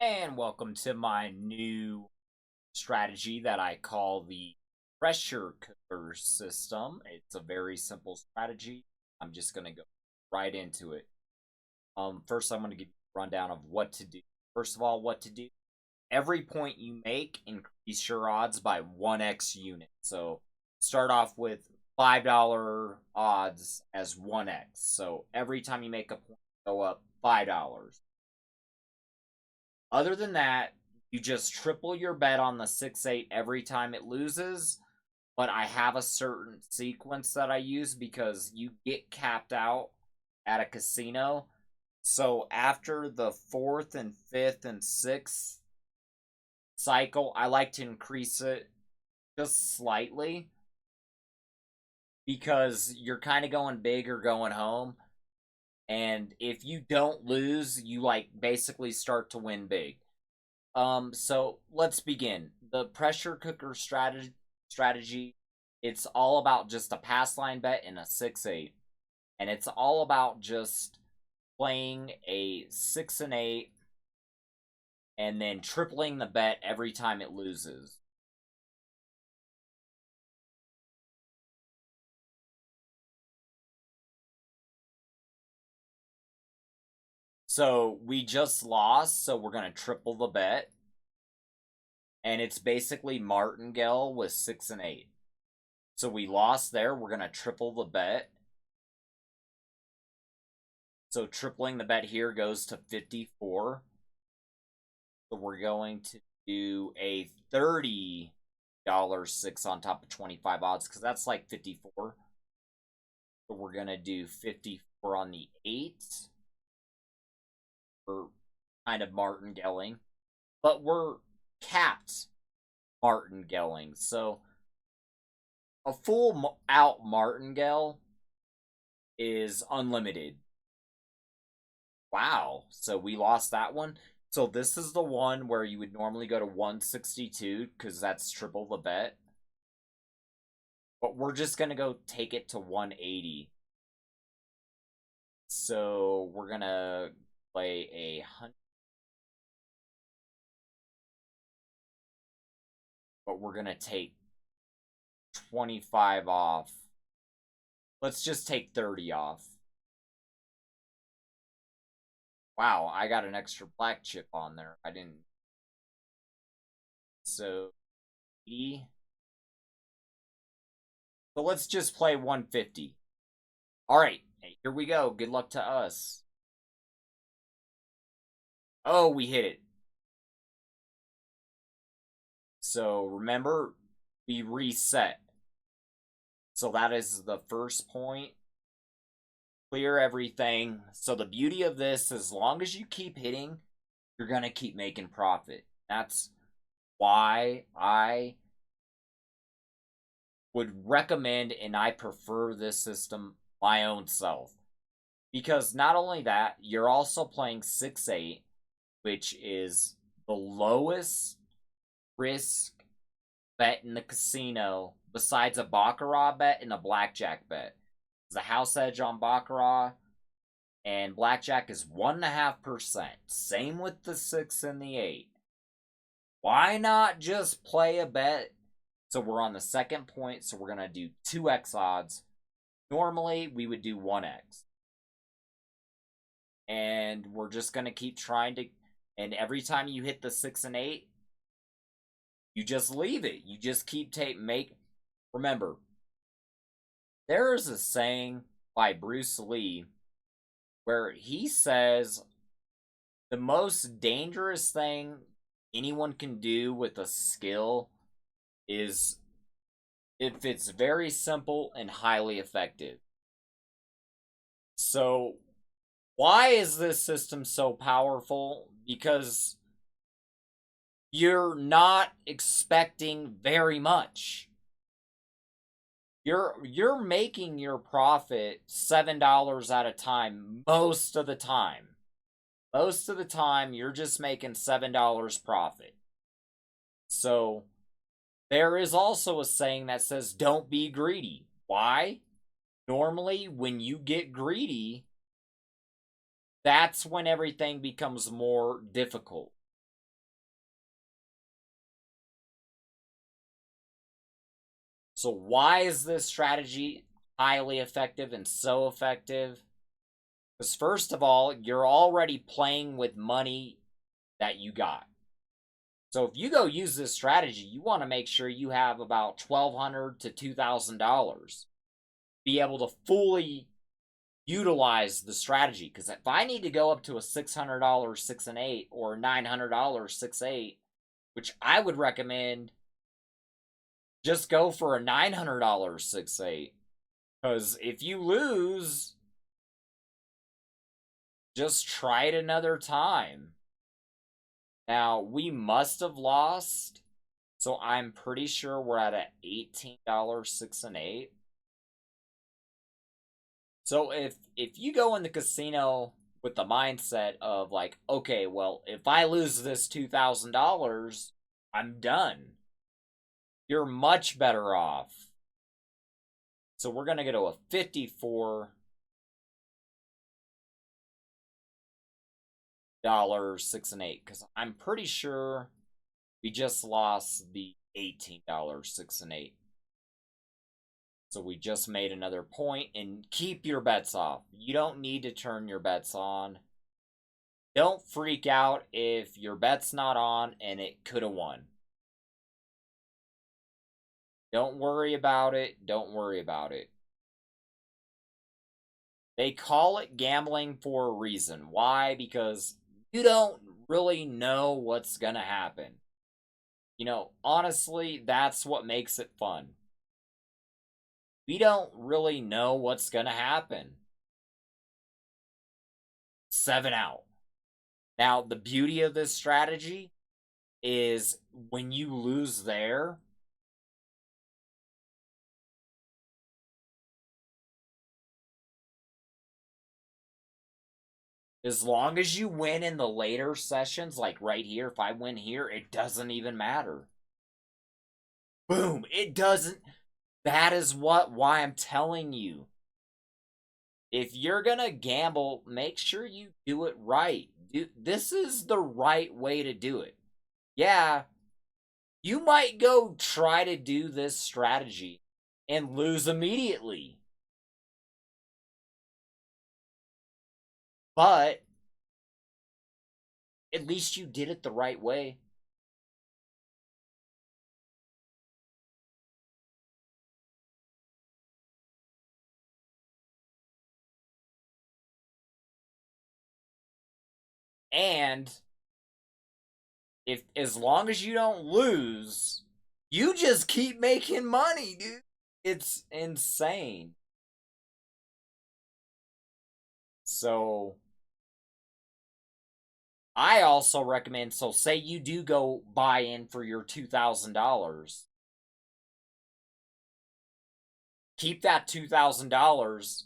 And welcome to my new strategy that I call the pressure cooker system. It's a very simple strategy. I'm just going to go right into it. First, I'm going to give you a rundown of what to do. First of all, what to do. Every point you make, increase your odds by 1x unit. So start off with $5 odds as 1x. So every time you make a point, go up $5. Other than that, you just triple your bet on the 6-8 every time it loses. But I have a certain sequence that I use because you get capped out at a casino. So after the fourth and fifth and sixth cycle, I like to increase it just slightly because you're kind of going big or going home. And if you don't lose, you like basically start to win big. So let's begin. The pressure cooker strategy, it's all about just a pass line bet and a 6-8. And it's all about just playing a 6 and 8 and then tripling the bet every time it loses. So we just lost, so we're going to triple the bet. And it's basically Martingale with 6 and 8. So we lost there, we're going to triple the bet. So tripling the bet here goes to 54. So we're going to do a $30 6 on top of 25 odds because that's like 54. So we're going to do 54 on the 8 for kind of martingaling. But we're capped martingaling. So a full out martingale is unlimited. Wow. So we lost that one. So this is the one where you would normally go to 162 because that's triple the bet. But we're just going to go take it to 180. So we're going to play a 100. But we're going to take 25 off. Let's just take 30 off. Wow, I got an extra black chip on there. I didn't. So, E. So let's just play 150. All right, here we go. Good luck to us. Oh, we hit it. So remember, we reset. So that is the first point. Clear everything. So the beauty of this, as long as you keep hitting, you're going to keep making profit. That's why I would recommend and I prefer this system my own self. Because not only that, you're also playing 6-8, which is the lowest risk bet in the casino besides a baccarat bet and a blackjack bet. The house edge on baccarat and blackjack is 1.5%. Same with the 6 and the 8. Why not just play a bet? So we're on the second point, so we're going to do 2x odds. Normally, we would do 1x. And we're just going to keep trying to. And every time you hit the 6 and 8, you just leave it. You just keep make. Remember, there is a saying by Bruce Lee where he says the most dangerous thing anyone can do with a skill is if it's very simple and highly effective. So, why is this system so powerful? Because you're not expecting very much. You're making your profit $7 at a time most of the time. Most of the time you're just making $7 profit. So there is also a saying that says don't be greedy. Why? Normally when you get greedy, that's when everything becomes more difficult. So why is this strategy highly effective and so effective? Because first of all, you're already playing with money that you got. So if you go use this strategy, you want to make sure you have about $1,200 to $2,000. Be able to fully utilize the strategy. Because if I need to go up to a $600 6 and 8 or $900 6-8, which I would recommend, just go for a $900 6-8. Because if you lose, just try it another time. Now, we must have lost, so I'm pretty sure we're at an $18 6 and 8. So if you go in the casino with the mindset of like, okay, well, if I lose this $2,000, I'm done. You're much better off. So we're going to go to a 54 6 and 8 because I'm pretty sure we just lost the $18 6 and 8. So we just made another point, and keep your bets off. You don't need to turn your bets on. Don't freak out if your bet's not on and it could have won. Don't worry about it. Don't worry about it. They call it gambling for a reason. Why? Because you don't really know what's gonna happen. You know, honestly, that's what makes it fun. We don't really know what's gonna happen. 7 out. Now, the beauty of this strategy is when you lose there, as long as you win in the later sessions, like right here, if I win here, it doesn't even matter. Boom! It doesn't. That is why I'm telling you. If you're gonna gamble, make sure you do it right. This is the right way to do it. Yeah, you might go try to do this strategy and lose immediately. But at least you did it the right way. And if as long as you don't lose, you just keep making money, dude. It's insane. So I also recommend, so say you do go buy in for your $2,000. Keep that $2,000.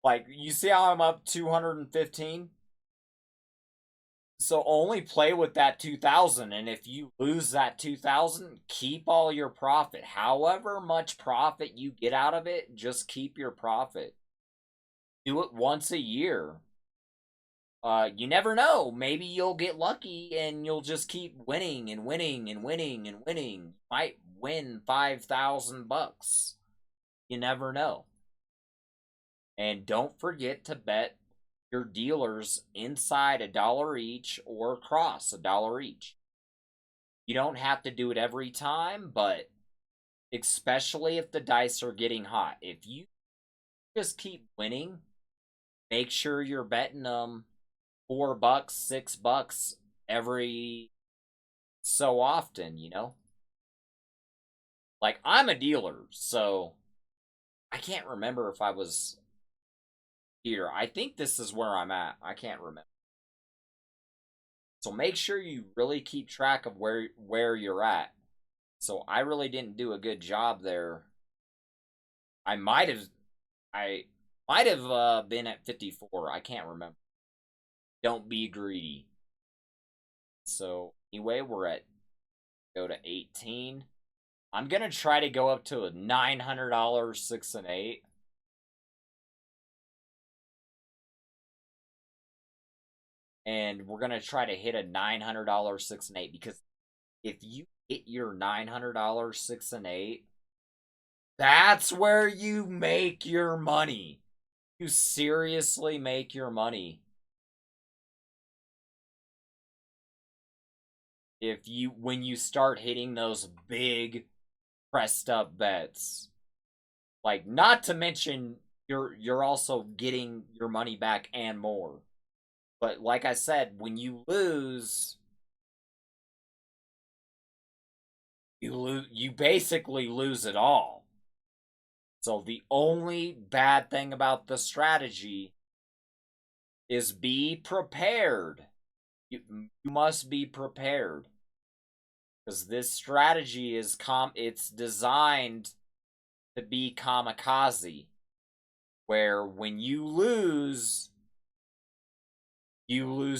Like, you see how I'm up 215? So only play with that 2,000, and if you lose that 2,000, keep all your profit. However much profit you get out of it, just keep your profit. Do it once a year. You never know. Maybe you'll get lucky and you'll just keep winning and winning and winning and winning. You might win $5,000. You never know. And don't forget to bet your dealers inside $1 each or across $1 each. You don't have to do it every time, but especially if the dice are getting hot. If you just keep winning, make sure you're betting them $4, $6 every so often, you know? Like, I'm a dealer, so I can't remember if I was here. I think this is where I'm at. I can't remember. So make sure you really keep track of where you're at. So I really didn't do a good job there. I might have been at 54. I can't remember. Don't be greedy. So anyway, go to 18. I'm gonna try to go up to a $900 6 and 8. And we're gonna try to hit a $900 6 and 8 because if you hit your $900 6 and 8, that's where you make your money. You seriously make your money. When you start hitting those big pressed up bets. Like, not to mention you're also getting your money back and more. But like I said, when you lose, you basically lose it all. So the only bad thing about the strategy is be prepared. You must be prepared. Because this strategy it's designed to be kamikaze, where when you lose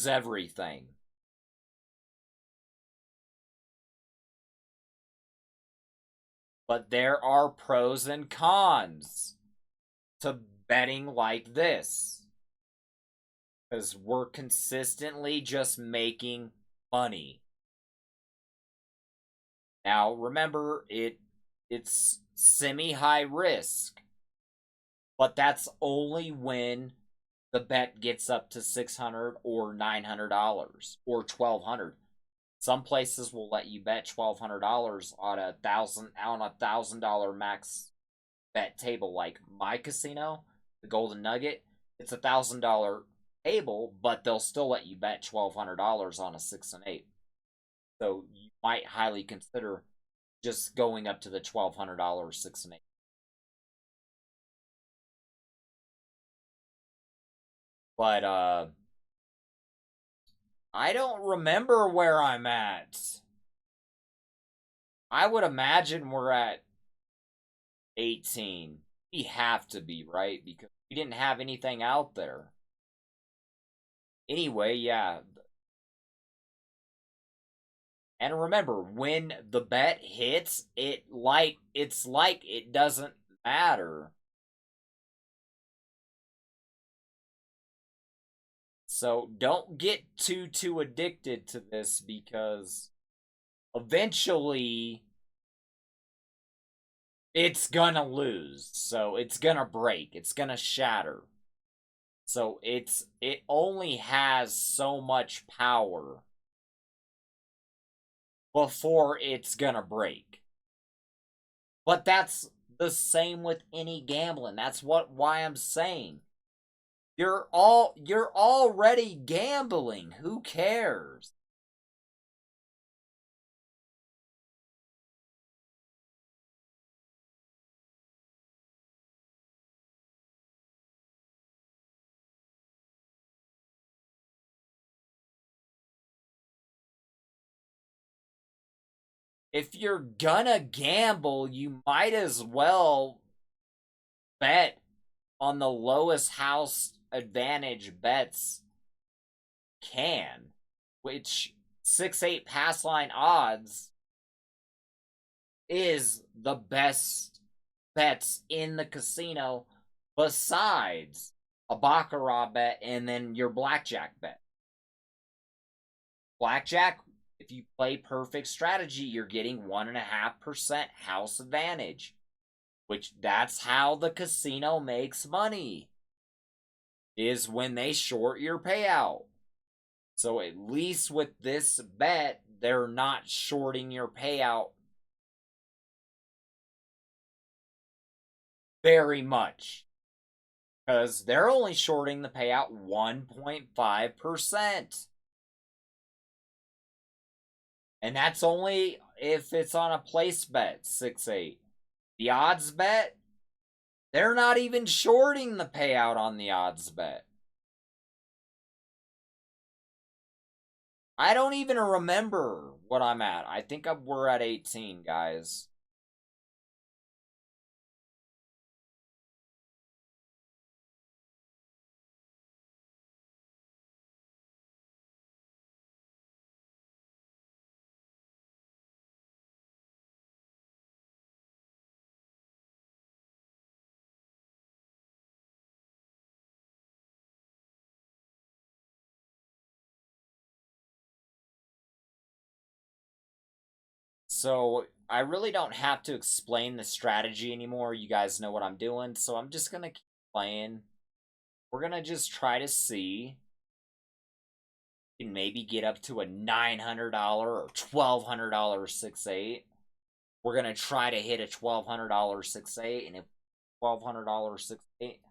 everything. But there are pros and cons to betting like this. Because we're consistently just making money. Now, remember, it's semi-high risk. But that's only when the bet gets up to $600 or $900 or $1,200. Some places will let you bet $1,200 on a $1,000 max bet table, like my casino, the Golden Nugget. It's $1,000 table, but they'll still let you bet $1,200 on a 6 and 8. So you might highly consider just going up to the $1,200 6 and 8. But I don't remember where I'm at. I would imagine we're at 18. We have to be, right? Because we didn't have anything out there. Anyway, yeah. And remember, when the bet hits, it's like it doesn't matter. So don't get too addicted to this, because eventually it's gonna lose. So it's gonna break. It's gonna shatter. So it only has so much power before it's gonna break. But that's the same with any gambling. That's why I'm saying you're already gambling. Who cares? If you're gonna gamble, you might as well bet on the lowest house advantage bets can, which 6-8 pass line odds is the best bets in the casino besides a baccarat bet and then your blackjack bet. Blackjack, if you play perfect strategy, you're getting 1.5% house advantage, which that's how the casino makes money, is when they short your payout. So at least with this bet, they're not shorting your payout very much, because they're only shorting the payout 1.5%. And that's only if it's on a place bet, 6-8. The odds bet, they're not even shorting the payout on the odds bet. I don't even remember what I'm at. I think we're at 18, guys. So I really don't have to explain the strategy anymore. You guys know what I'm doing, so I'm just gonna keep playing. We're gonna just try to see. We can maybe get up to a $900 or $1,200 6/8. We're gonna try to hit a $1,200 6/8, and if $1,200 6/8,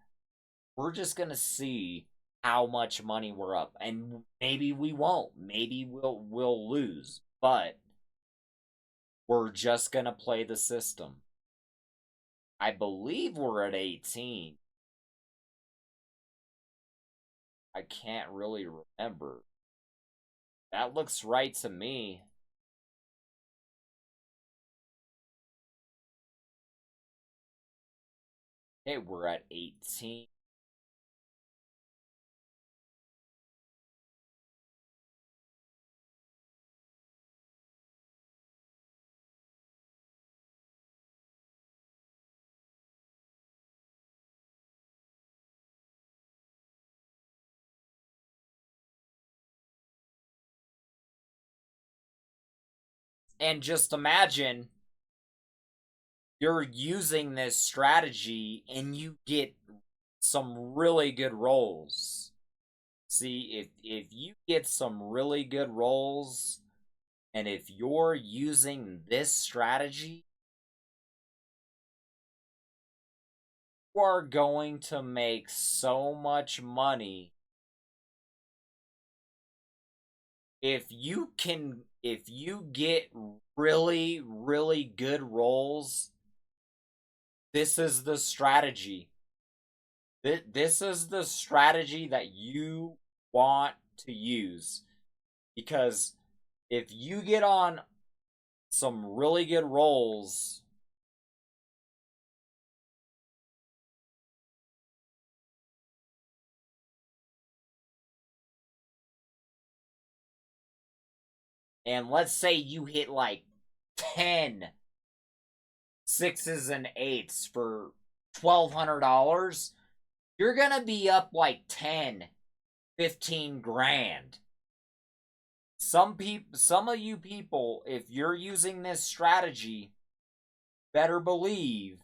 we're just gonna see how much money we're up, and maybe we won't. Maybe we'll lose, but we're just gonna play the system. I believe we're at 18. I can't really remember. That looks right to me. Hey, we're at 18. And just imagine you're using this strategy and you get some really good rolls. See, if you get some really good rolls, and if you're using this strategy, you are going to make so much money. If you get really, really good rolls, this is the strategy. This is the strategy that you want to use. Because if you get on some really good rolls, and let's say you hit like 10 sixes and eights for $1,200, you're gonna be up like 10, 15 grand. Some of you people, if you're using this strategy, better believe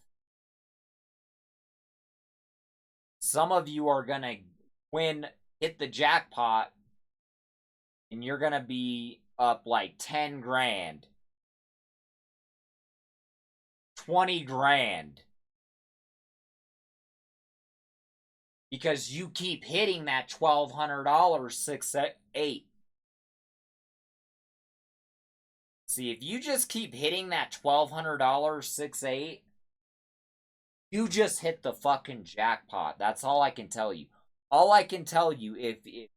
some of you are gonna hit the jackpot, and you're gonna be up like 10 grand, 20 grand. Because you keep hitting that $1,200 6/8. See, if you just keep hitting that $1,200 6/8, you just hit the fucking jackpot. That's all I can tell you. All I can tell you, if you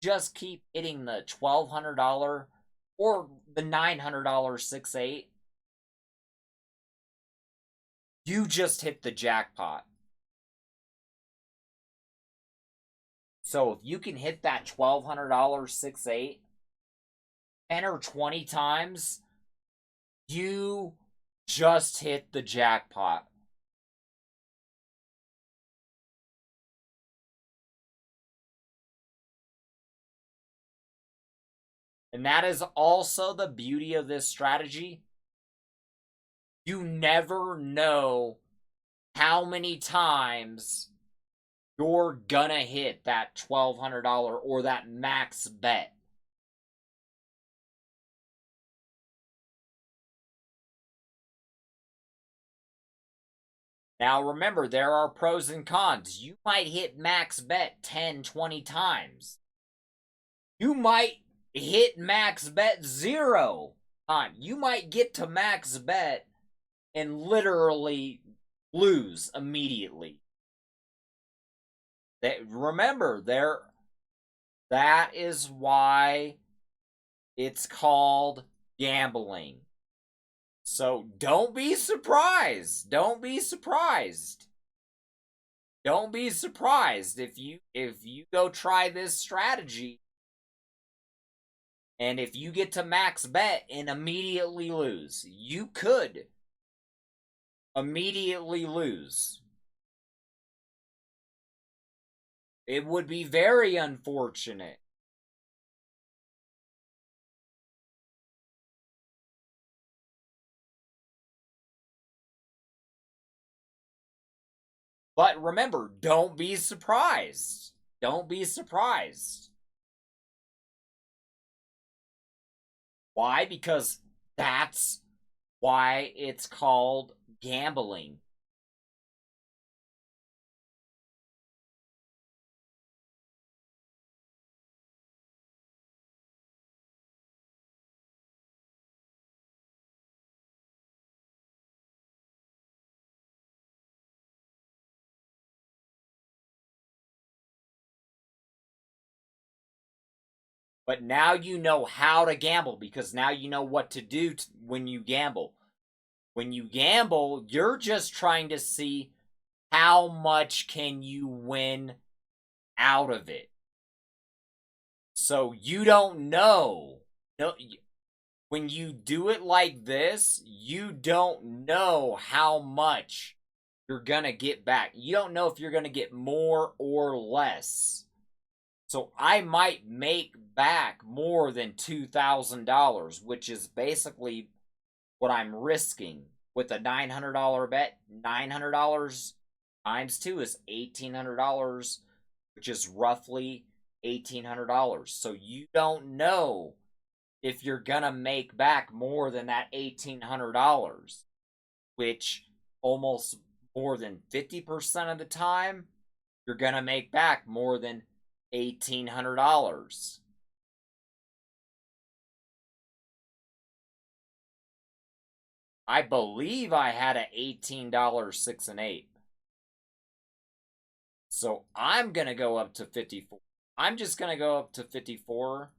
just keep hitting the $1,200 or the $900 6/8, you just hit the jackpot. So if you can hit that $1,200 6/8 10 or 20 times, you just hit the jackpot. And that is also the beauty of this strategy. You never know how many times you're gonna hit that $1,200 or that max bet. Now remember, there are pros and cons. You might hit max bet 10, 20 times. You might hit max bet 0 times. You might get to max bet and literally lose immediately. Remember, that is why it's called gambling. So don't be surprised. Don't be surprised. Don't be surprised if you go try this strategy and if you get to max bet and immediately lose. You could immediately lose. It would be very unfortunate. But remember, don't be surprised. Don't be surprised. Why? Because that's why it's called gambling. But now you know how to gamble because now you know what to do when you gamble. When you gamble, you're just trying to see how much can you win out of it. So you don't know. No, when you do it like this, you don't know how much you're going to get back. You don't know if you're going to get more or less. So I might make back more than $2,000, which is basically what I'm risking with a $900 bet. $900 times 2 is $1,800, which is roughly $1,800. So you don't know if you're gonna make back more than that $1,800, which almost more than 50% of the time, you're gonna make back more than $1,800. I believe I had a $18 6 and 8. So I'm gonna go up to 54. I'm just gonna go up to 54.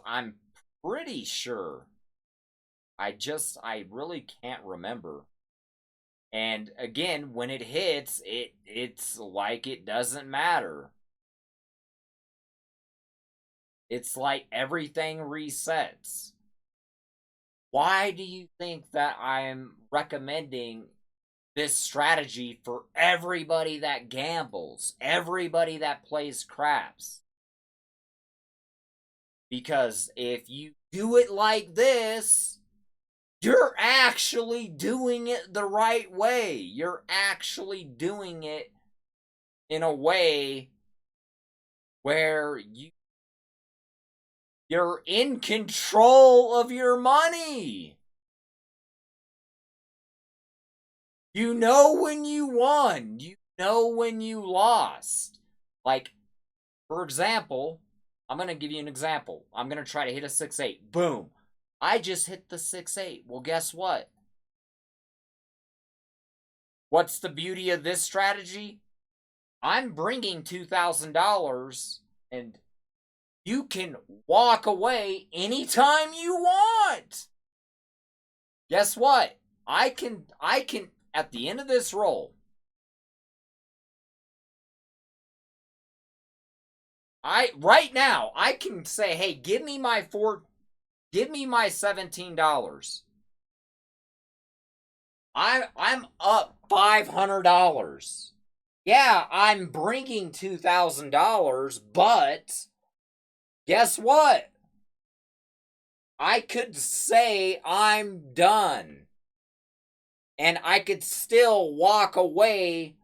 I'm pretty sure. I really can't remember. And again, when it hits, it's like it doesn't matter. It's like everything resets. Why do you think that I'm recommending this strategy for everybody that gambles, everybody that plays craps? Because if you do it like this, you're actually doing it the right way. You're actually doing it in a way where you're in control of your money. You know when you won. You know when you lost. Like, for example, I'm going to give you an example. I'm going to try to hit a 6-8. Boom. I just hit the 6-8. Well, guess what? What's the beauty of this strategy? I'm bringing $2,000 and you can walk away anytime you want. Guess what? I can at the end of this roll, right now I can say, "Hey, give me my $17. I'm up $500. Yeah, I'm bringing $2,000, but guess what? I could say I'm done. And I could still walk away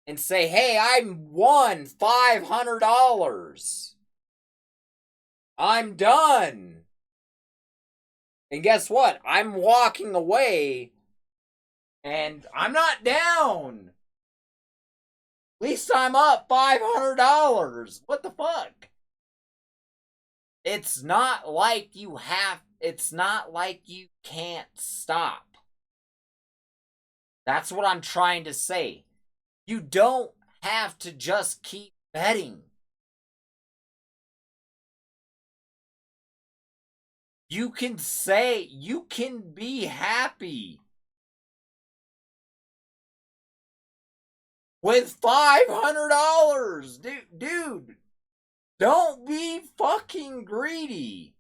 and say, hey, I won $500. I'm done. And guess what? I'm walking away and I'm not down. At least I'm up $500. What the fuck? It's not like it's not like you can't stop. That's what I'm trying to say. You don't have to just keep betting. You can be happy with $500. Dude, don't be fucking greedy.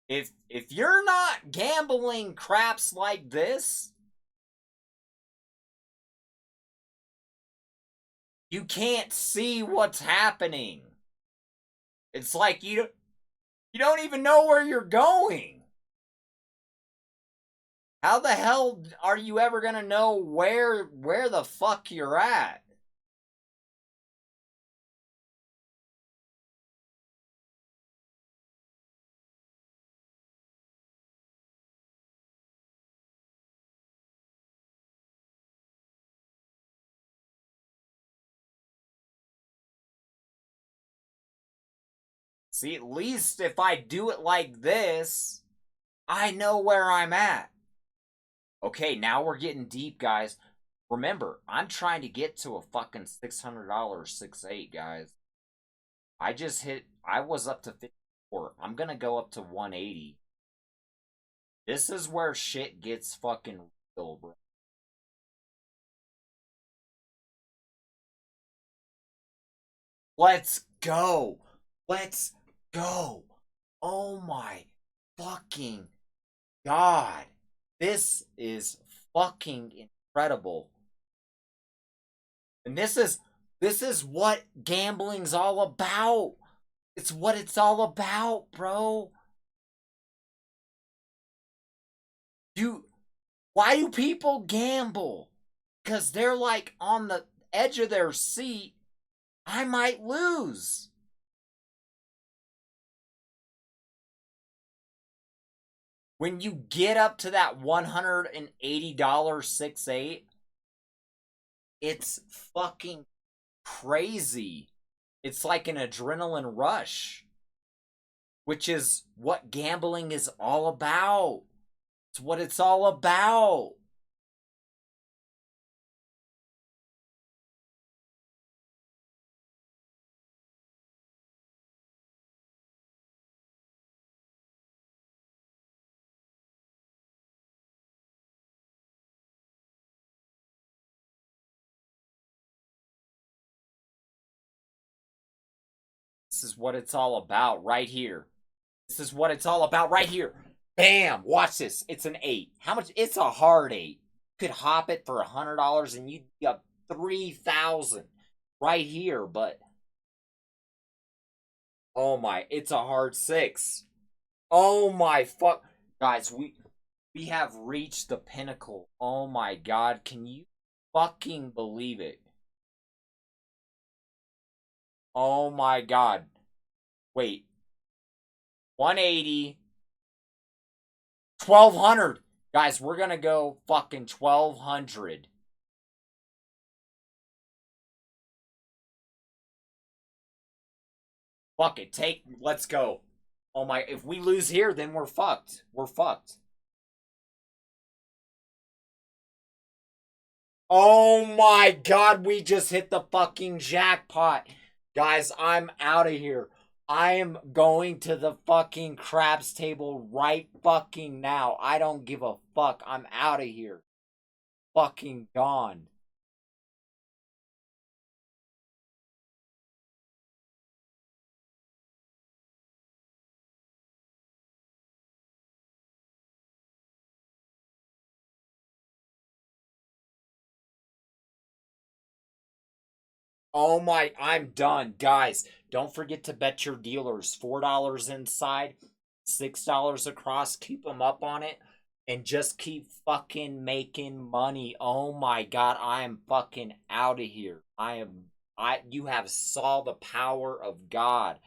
If you're not gambling craps like this, you can't see what's happening. It's like you don't even know where you're going. How the hell are you ever gonna know where the fuck you're at? See, at least if I do it like this, I know where I'm at. Okay, now we're getting deep, guys. Remember, I'm trying to get to a fucking $600 6-8, guys. I was up to 54. I'm gonna go up to 180. This is where shit gets fucking real, bro. Let's go. Let's go. Oh my fucking god. This is fucking incredible. And this is what gambling's all about. It's what it's all about, bro. You Why do people gamble? Cuz they're like on the edge of their seat. I might lose. When you get up to that $180 6-8, it's fucking crazy. It's like an adrenaline rush, which is what gambling is all about. It's what it's all about. This is what it's all about right here. This is what it's all about right here. Bam! Watch this. It's an 8. How much? It's a hard 8. You could hop it for $100 and you'd be up 3,000 right here, but oh my, it's a hard 6. Oh my fuck. Guys, we have reached the pinnacle. Oh my god, can you fucking believe it? Oh my god. Wait. 180, 1,200. Guys, we're gonna go fucking 1,200. Fuck it, let's go. Oh my, if we lose here, then we're fucked. We're fucked. Oh my god, we just hit the fucking jackpot. Guys, I'm out of here. I am going to the fucking craps table right fucking now. I don't give a fuck. I'm out of here. Fucking gone. Oh my, I'm done. Guys, don't forget to bet your dealers. $4 inside, $6 across. Keep them up on it. And just keep fucking making money. Oh my god, I am fucking out of here. You have saw the power of God.